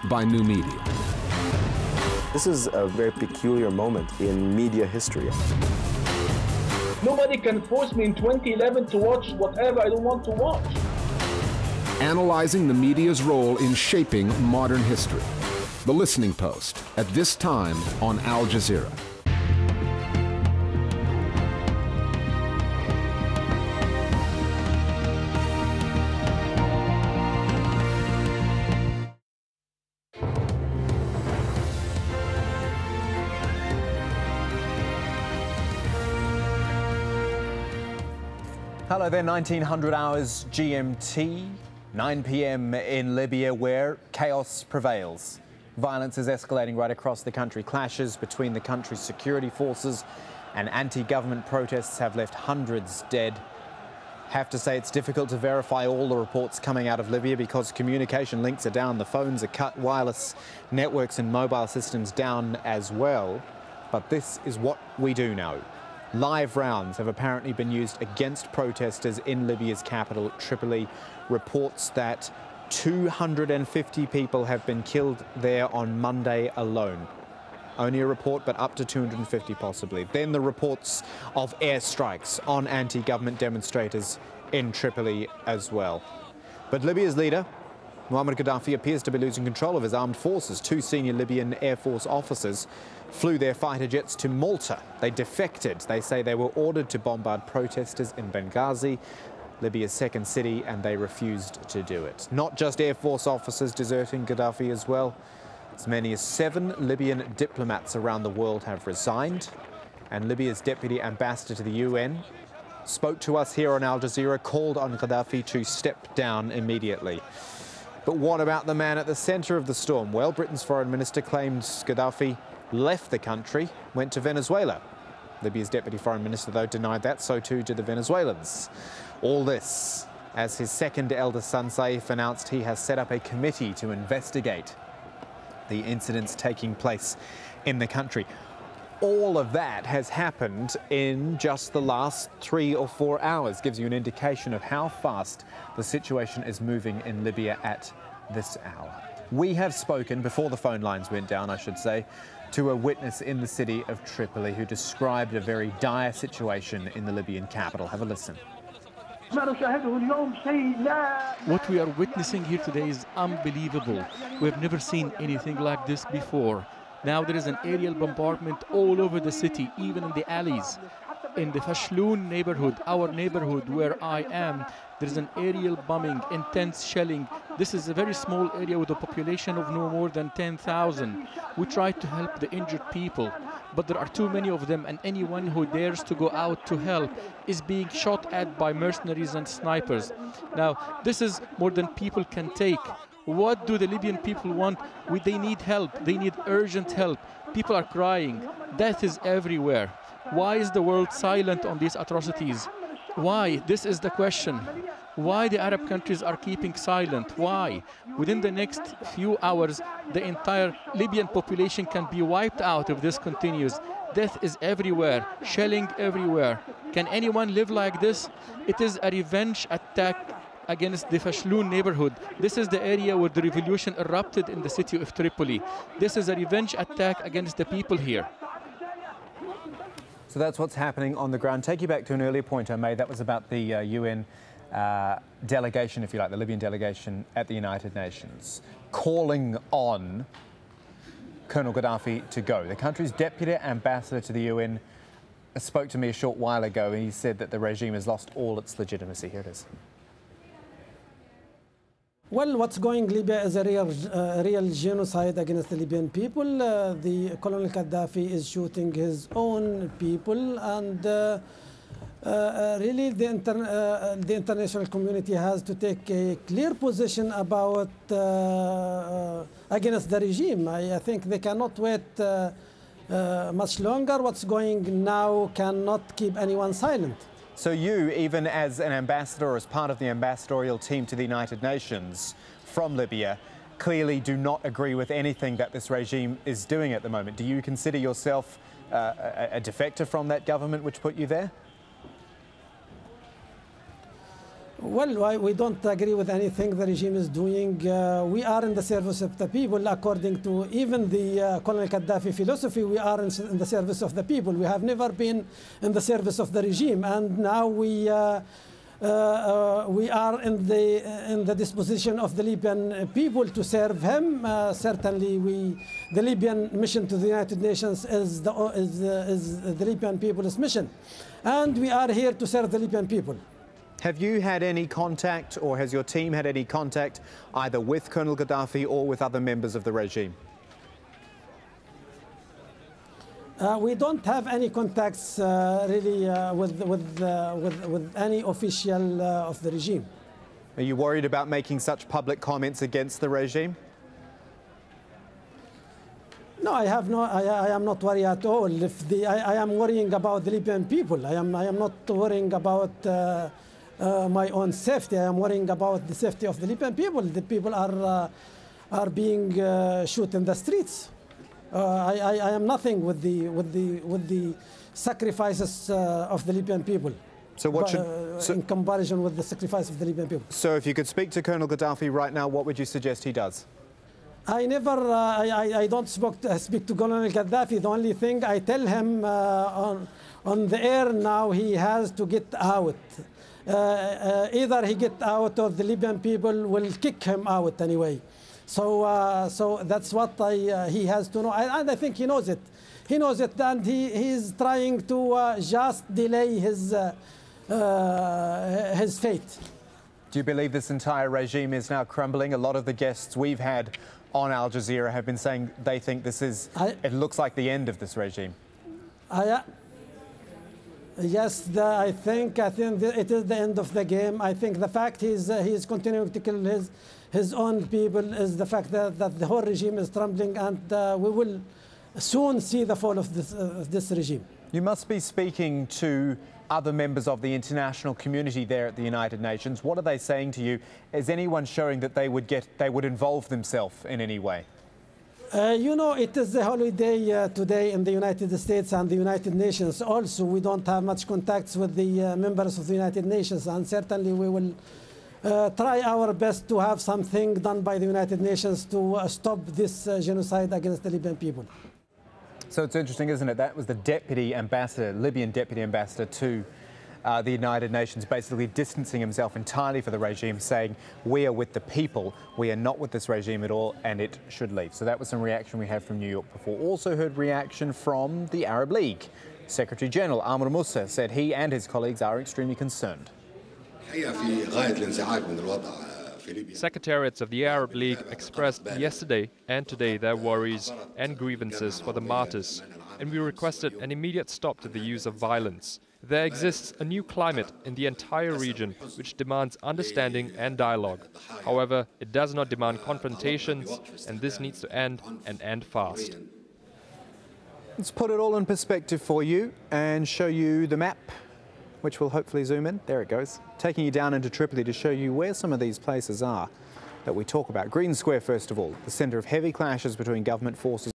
by new media. This is a very peculiar moment in media history. Nobody can force me in 2011 to watch whatever I don't want to watch. Analyzing the media's role in shaping modern history. The Listening Post, at this time on Al Jazeera. Hello there, 1900 hours GMT, 9 p.m. in Libya, where chaos prevails. Violence is escalating right across the country. Clashes between the country's security forces and anti-government protests have left hundreds dead. Have to say it's difficult to verify all the reports coming out of Libya because communication links are down, the phones are cut, wireless networks and mobile systems down as well. But this is what we do know. Live rounds have apparently been used against protesters in Libya's capital, Tripoli. Reports that 250 people have been killed there on Monday alone. Only a report, but up to 250 possibly. Then the reports of airstrikes on anti-government demonstrators in Tripoli as well. But Libya's leader, Muammar Gaddafi, appears to be losing control of his armed forces. Two senior Libyan Air Force officers flew their fighter jets to Malta. They defected. They say they were ordered to bombard protesters in Benghazi, Libya's second city, and they refused to do it. Not just Air Force officers deserting Gaddafi as well. As many as 7 Libyan diplomats around the world have resigned. And Libya's deputy ambassador to the UN spoke to us here on Al Jazeera, called on Gaddafi to step down immediately. But what about the man at the centre of the storm? Well, Britain's foreign minister claimed Gaddafi left the country, went to Venezuela. Libya's deputy foreign minister, though, denied that. So too did the Venezuelans. All this as his second eldest son, Saif, announced he has set up a committee to investigate the incidents taking place in the country. All of that has happened in just the last 3 or 4 hours. Gives you an indication of how fast the situation is moving in Libya at this hour. We have spoken, before the phone lines went down, I should say, to a witness in the city of Tripoli who described a very dire situation in the Libyan capital. Have a listen. What we are witnessing here today is unbelievable. We have never seen anything like this before. Now there is an aerial bombardment all over the city, even in the alleys. In the Fashloon neighborhood, our neighborhood where I am, there is an aerial bombing, intense shelling. This is a very small area with a population of no more than 10,000. We try to help the injured people, but there are too many of them, and anyone who dares to go out to help is being shot at by mercenaries and snipers. Now, this is more than people can take. What do the Libyan people want? They need help. They need urgent help. People are crying. Death is everywhere. Why is the world silent on these atrocities? Why? This is the question. Why the Arab countries are keeping silent? Why? Within the next few hours, the entire Libyan population can be wiped out if this continues. Death is everywhere, shelling everywhere. Can anyone live like this? It is a revenge attack against the Fashloon neighborhood. This is the area where the revolution erupted in the city of Tripoli. This is a revenge attack against the people here. So that's what's happening on the ground. Take you back to an earlier point I made. That was about the UN delegation, if you like, the Libyan delegation at the United Nations, calling on Colonel Gaddafi to go. The country's deputy ambassador to the UN spoke to me a short while ago, and he said that the regime has lost all its legitimacy. Here it is. Well, what's going on in Libya is a real genocide against the Libyan people. The Colonel Gaddafi is shooting his own people, and really the international community has to take a clear position about against the regime. I think they cannot wait much longer. What's going now cannot keep anyone silent. So you, even as an ambassador, as part of the ambassadorial team to the United Nations from Libya, clearly do not agree with anything that this regime is doing at the moment. Do you consider yourself a defector from that government which put you there? Well, we don't agree with anything the regime is doing. We are in the service of the people, according to even the Colonel Gaddafi philosophy. We are in the service of the people. We have never been in the service of the regime, and now we are in the disposition of the Libyan people to serve him. Certainly, the Libyan mission to the United Nations is the Libyan people's mission, and we are here to serve the Libyan people. Have you had any contact, or has your team had any contact, either with Colonel Gaddafi or with other members of the regime? We don't have any contacts really with any official of the regime. Are you worried about making such public comments against the regime? No, I am not worried at all. I am worrying about the Libyan people. I am not worrying about my own safety. I am worrying about the safety of the Libyan people. The people are being shot in the streets. I am nothing with the sacrifices of the Libyan people. So what in comparison with the sacrifice of the Libyan people. So if you could speak to Colonel Gaddafi right now, what would you suggest he does? I don't speak to Colonel Gaddafi. The only thing I tell him on the air now, he has to get out. Either he get out or the Libyan people will kick him out anyway. So that's what he has to know, and I think he knows it. He knows it, and he is trying to just delay his fate. Do you believe this entire regime is now crumbling? A lot of the guests we've had on Al Jazeera have been saying they think it looks like the end of this regime. Yes, I think it is the end of the game. I think the fact he's continuing to kill his own people is the fact that the whole regime is crumbling, and we will soon see the fall of this regime. You must be speaking to other members of the international community there at the United Nations. What are they saying to you? Is anyone showing that they would involve themselves in any way? You know, it is a holiday today in the United States and the United Nations. Also, we don't have much contacts with the members of the United Nations, and certainly we will try our best to have something done by the United Nations to stop this genocide against the Libyan people. So it's interesting, isn't it? That was the deputy ambassador, Libyan deputy ambassador to the United Nations, basically distancing himself entirely for the regime, saying we are with the people, we are not with this regime at all, and it should leave. So that was some reaction we had from New York before. Also heard reaction from the Arab League. Secretary General Amr Moussa said he and his colleagues are extremely concerned. Secretariats of the Arab League expressed yesterday and today their worries and grievances for the martyrs, and we requested an immediate stop to the use of violence. There exists a new climate in the entire region which demands understanding and dialogue. However, it does not demand confrontations, and this needs to end, and end fast. Let's put it all in perspective for you and show you the map, which will hopefully zoom in. There it goes. Taking you down into Tripoli to show you where some of these places are that we talk about. Green Square, first of all, the centre of heavy clashes between government forces